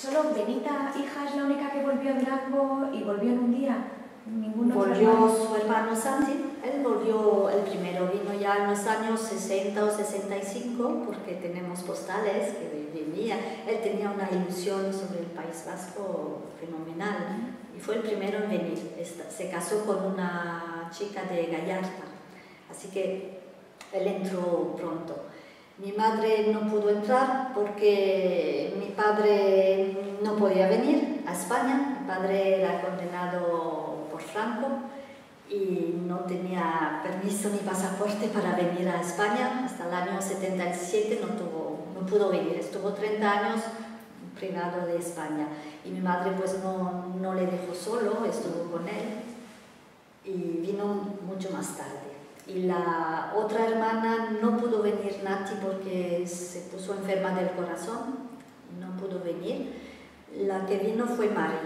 ¿Solo Benita, hija, es la única que volvió a Durango y volvió en un día? ¿Ninguno Volvió su hermano Santi, él volvió el primero, vino ya en los años 60 o 65, porque tenemos postales que venía. Él tenía una ilusión sobre el País Vasco fenomenal y fue el primero en venir. Se casó con una chica de Gallarta, así que él entró pronto. Mi madre no pudo entrar porque mi padre no podía venir a España. Mi padre era condenado por Franco y no tenía permiso ni pasaporte para venir a España. Hasta el año 77 no pudo venir. Estuvo 30 años privado de España. Y mi madre pues no le dejó solo, estuvo con él y vino mucho más tarde. Y la otra hermana no pudo venir, Nati, porque se puso enferma del corazón, no pudo venir. La que vino fue Mari.